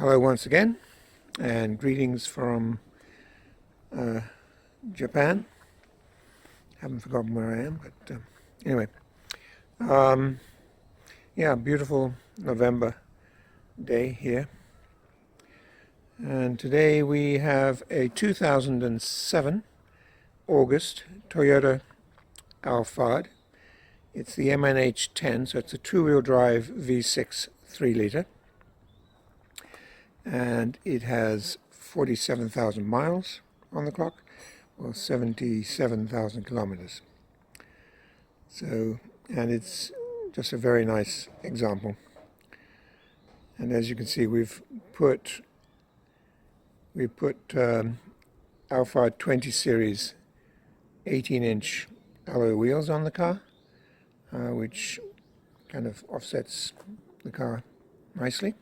Hello once again, and greetings from Japan. Haven't forgotten where I am, but anyway. Yeah, beautiful November day here. And today we have a 2007 August Toyota-Alphard. It's the MNH10, so it's a two-wheel drive V6 3-litre. And it has 47,000 miles on the clock, or 77,000 kilometers. So, and it's just a very nice example. And as you can see, we've put Alphard 20 series 18-inch alloy wheels on the car, which kind of offsets the car nicely.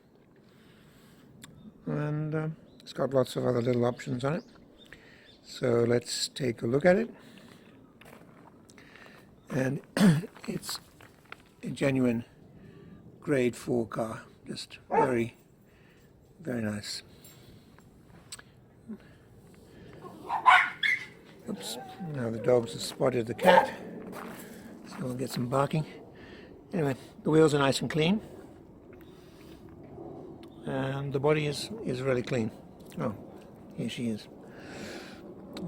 And it's got lots of other little options on it. So let's take a look at it. And it's a genuine grade 4 car, just very, very nice. Oops, now the dogs have spotted the cat, so we'll get some barking. Anyway, the wheels are nice and clean. And the body is really clean. Oh, here she is.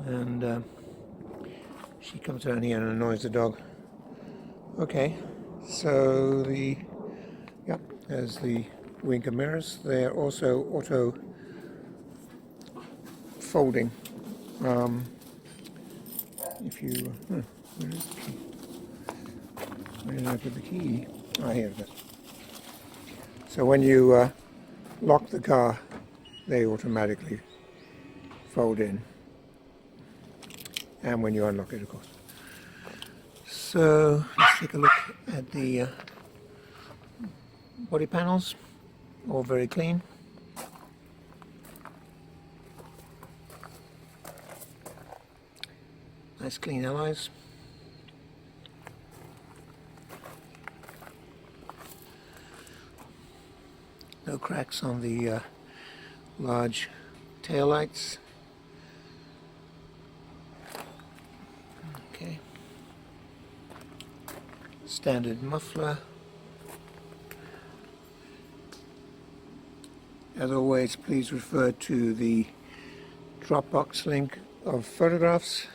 And she comes down here and annoys the dog. Okay, so there's the winker mirrors. They're also auto folding. If you, where is the key? Where did I put the key? Ah, here it is. So when you lock the car, they automatically fold in, and when you unlock it, of course. So let's take a look at the body panels, all very clean. Nice clean alloys. No cracks on the large tail lights. Okay. Standard muffler. As always, please refer to the Dropbox link of photographs.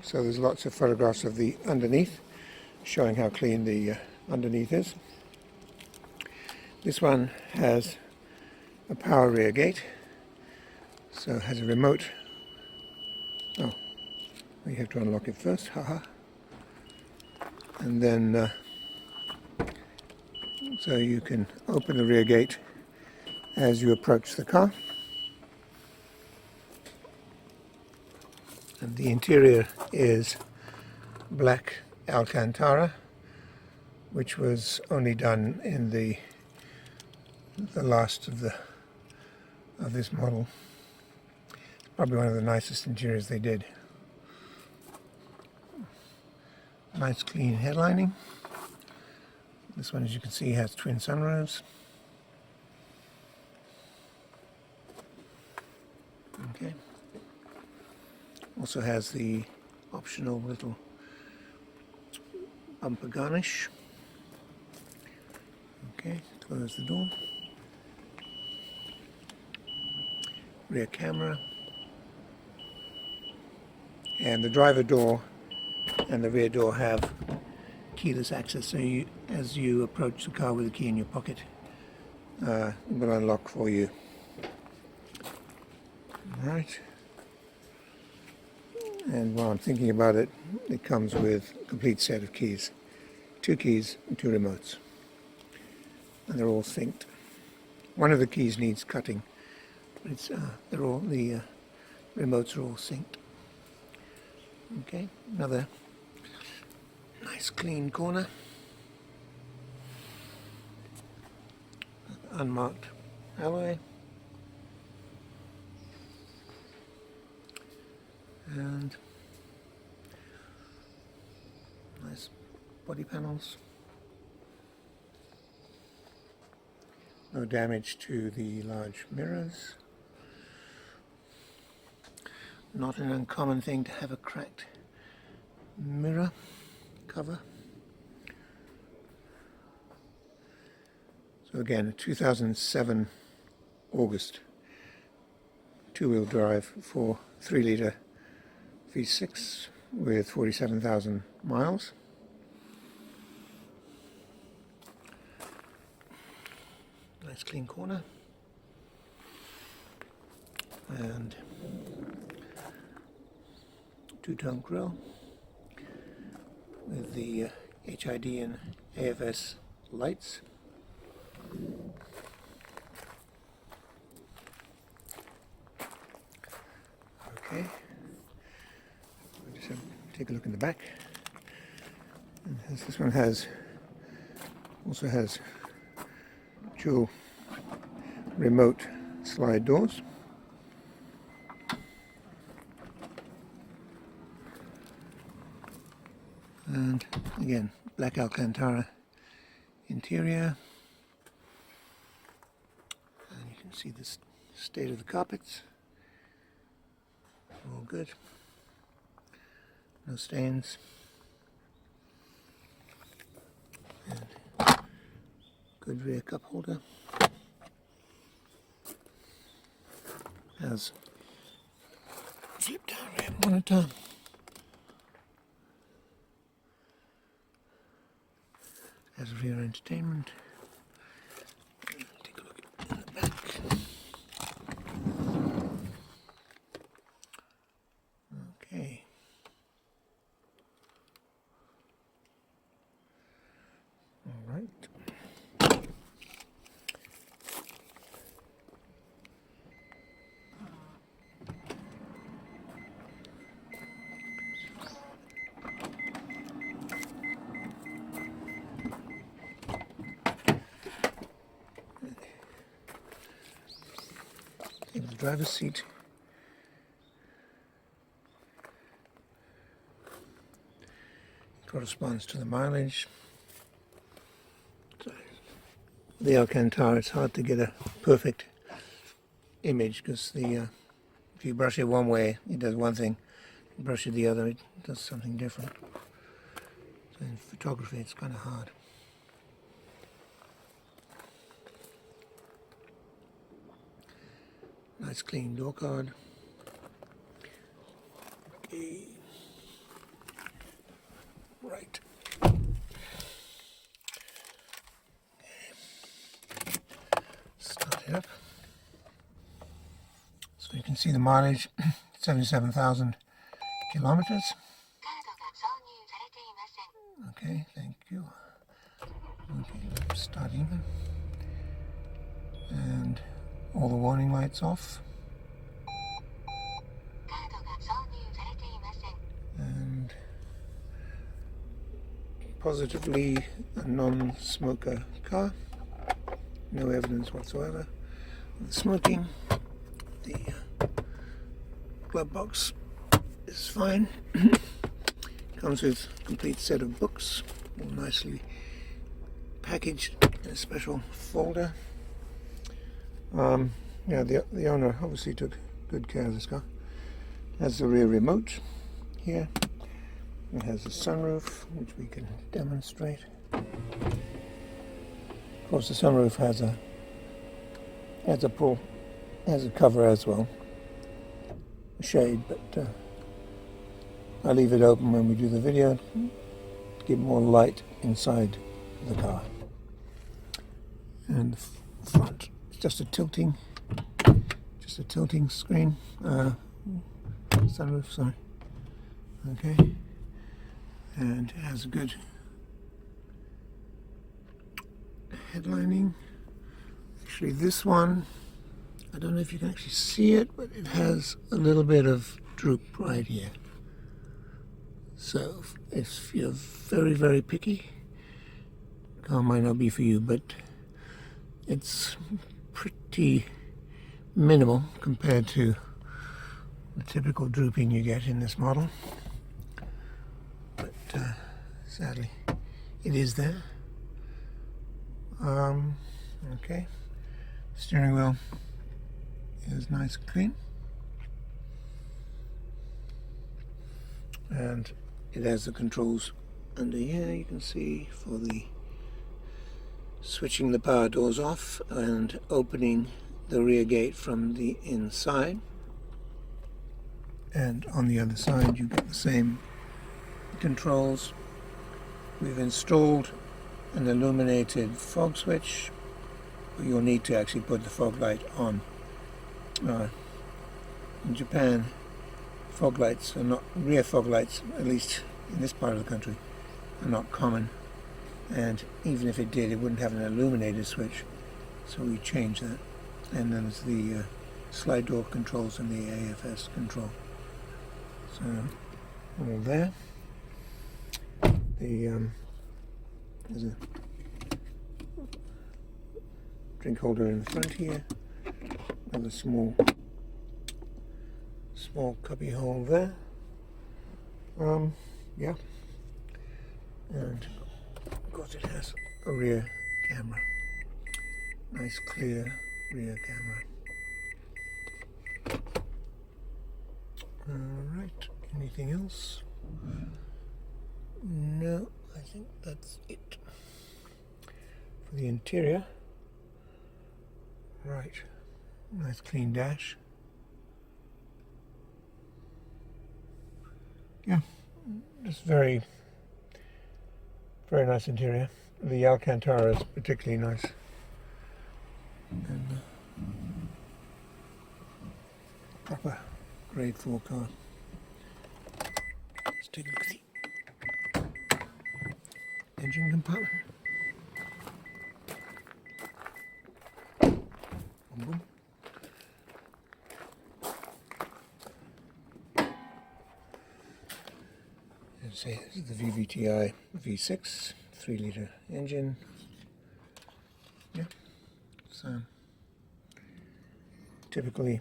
So there's lots of photographs of the underneath, showing how clean the underneath is. This one has a power rear gate, so it has a remote. Oh, you have to unlock it first, haha. And then, so you can open the rear gate as you approach the car. And the interior is black Alcantara, which was only done in the last of this model. Probably one of the nicest interiors they did. Nice clean headlining. This one, as you can see, has twin sunroofs. Okay. Also has the optional little bumper garnish. Okay, close the door. Rear camera. And the driver door and the rear door have keyless access, so as you approach the car with the key in your pocket, it will unlock for you. Alright. And while I'm thinking about it, it comes with a complete set of keys. 2 keys and 2 remotes. And they're all synced. One of the keys needs cutting, but it's the remotes are all synced. Okay, another nice clean corner. Unmarked alloy. And nice body panels. No damage to the large mirrors. Not an uncommon thing to have a cracked mirror cover. So again, a 2007 August two-wheel drive for 3-litre V6 with 47,000 miles. Nice clean corner. And two-tone grille with the HID and AFS lights. Okay, just take a look in the back. And this one also has dual remote slide doors. And again, black Alcantara interior. And you can see the state of the carpets. All good. No stains. And good rear cup holder. Has flip down rear monitor. Has rear entertainment. Take a look at the back. Okay. All right. In the driver's seat. Corresponds to the mileage. So, the Alcantara, it's hard to get a perfect image because if you brush it one way, it does one thing. You brush it the other, it does something different. So in photography, it's kind of hard. Nice clean door card. Okay. Right. Okay. Start it up. So you can see the mileage, 77,000 kilometers. Okay, thank you. Okay, start even. And all the warning lights off. And positively a non-smoker car. No evidence whatsoever of smoking. The glove box is fine. Comes with a complete set of books, all nicely packaged in a special folder. Yeah, the owner obviously took good care of this car. It has the rear remote here. It has a sunroof, which we can demonstrate. Of course, the sunroof has a cover as well, a shade, but I leave it open when we do the video to give more light inside the car. And the front, it's just a tilting screen, sunroof, sorry. Okay, and it has a good headlining. Actually, this one, I don't know if you can actually see it, but it has a little bit of droop right here. So if you're very, very picky, car might not be for you, but it's pretty minimal compared to the typical drooping you get in this model. But sadly, it is there. Okay, Steering wheel is nice and clean, and it has the controls under here. You can see for the switching the power doors off and opening the rear gate from the inside, and on the other side you get the same controls. We've installed an illuminated fog switch. You'll need to actually put the fog light on. In Japan, fog lights are not, rear fog lights, at least in this part of the country, are not common, and even if it did, it wouldn't have an illuminated switch, so we changed that. And then there's the slide door controls and the AFS control. So all there. There's a drink holder in the front here, another small cubby hole there. Yeah, and of course it has a rear camera, nice clear rear camera. Alright, anything else? No, I think that's it for the interior. Right, nice clean dash. Yeah, just very nice interior. The Alcantara is particularly nice. And proper grade 4 car. Let's take a look at the engine compartment. Boom, boom. Say this is the VVTi V6 3-litre engine. Yeah, so typically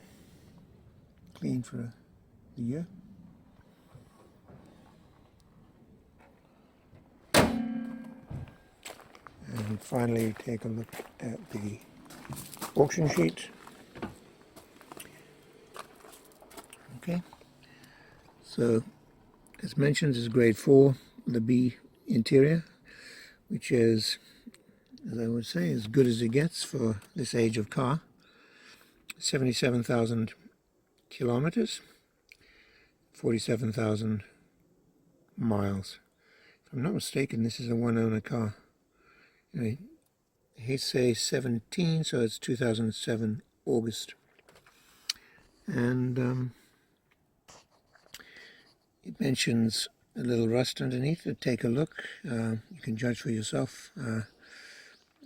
clean for the year. And finally take a look at the auction sheet. Okay, so as mentioned, this is grade 4, the B interior, which is, as I would say, as good as it gets for this age of car. 77,000 kilometers, 47,000 miles. If I'm not mistaken, this is a one-owner car. Anyway, Heisei 17, so it's 2007 August. And it mentions a little rust underneath it. Take a look. You can judge for yourself.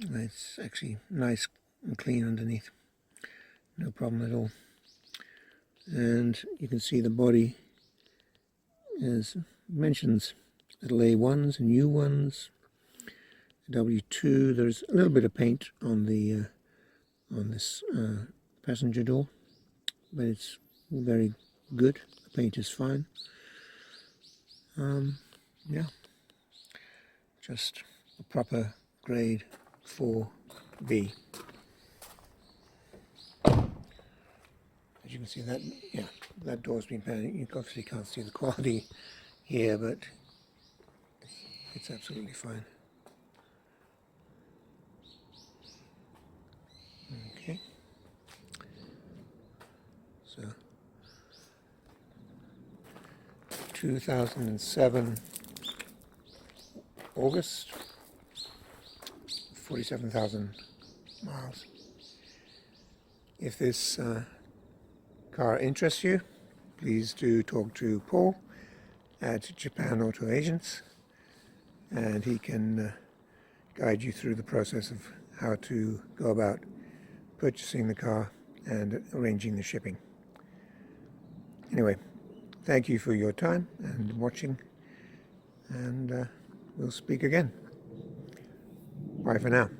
It's actually nice and clean underneath. No problem at all. And you can see the body mentions little A1s and U1s. W2. There's a little bit of paint on the on this passenger door, but it's very good. The paint is fine. Yeah, just a proper grade 4B. As you can see, that, yeah, that door's been painted. You obviously can't see the quality here, but it's absolutely fine. Okay, so 2007 August, 47,000 miles. If this car interests you, please do talk to Paul at Japan-Auto-Agent, and he can guide you through the process of how to go about purchasing the car and arranging the shipping. Anyway, thank you for your time and watching, and we'll speak again. Bye for now.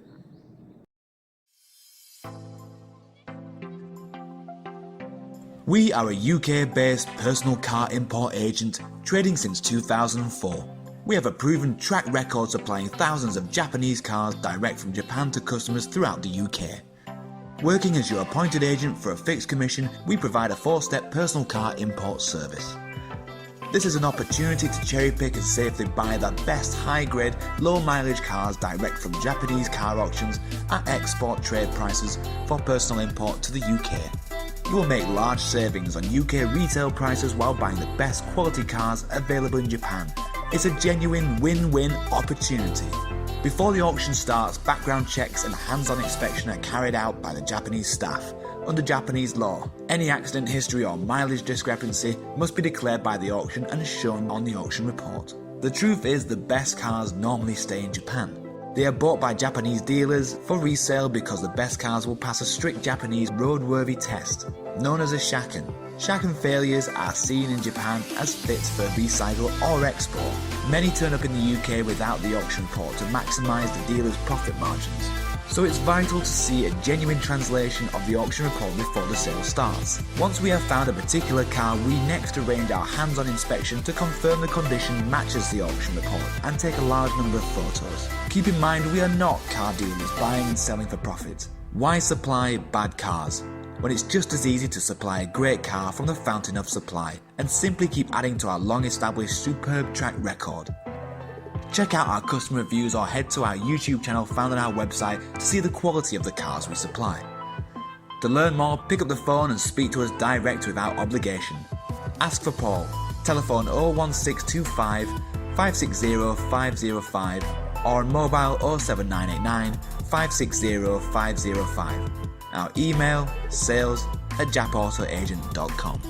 We are a UK-based personal car import agent trading since 2004. We have a proven track record supplying thousands of Japanese cars direct from Japan to customers throughout the UK. Working as your appointed agent for a fixed commission, we provide a 4-step personal car import service. This is an opportunity to cherry pick and safely buy the best high-grade, low-mileage cars direct from Japanese car auctions at export trade prices for personal import to the UK. You will make large savings on UK retail prices while buying the best quality cars available in Japan. It's a genuine win-win opportunity. Before the auction starts, background checks and hands-on inspection are carried out by the Japanese staff. Under Japanese law, any accident history or mileage discrepancy must be declared by the auction and shown on the auction report. The truth is, the best cars normally stay in Japan. They are bought by Japanese dealers for resale because the best cars will pass a strict Japanese roadworthy test, known as a shaken. Shaken failures are seen in Japan as fit for recycle or export. Many turn up in the UK without the auction report to maximise the dealer's profit margins. So it's vital to see a genuine translation of the auction report before the sale starts. Once we have found a particular car, we next arrange our hands-on inspection to confirm the condition matches the auction report and take a large number of photos. Keep in mind, we are not car dealers buying and selling for profit. Why supply bad cars when it's just as easy to supply a great car from the fountain of supply and simply keep adding to our long-established superb track record? Check out our customer reviews or head to our YouTube channel found on our website to see the quality of the cars we supply. To learn more, pick up the phone and speak to us direct without obligation. Ask for Paul. Telephone 01625 560 505 or on mobile 07989 560 505. Our email sales@Jap-Auto-Agent.com.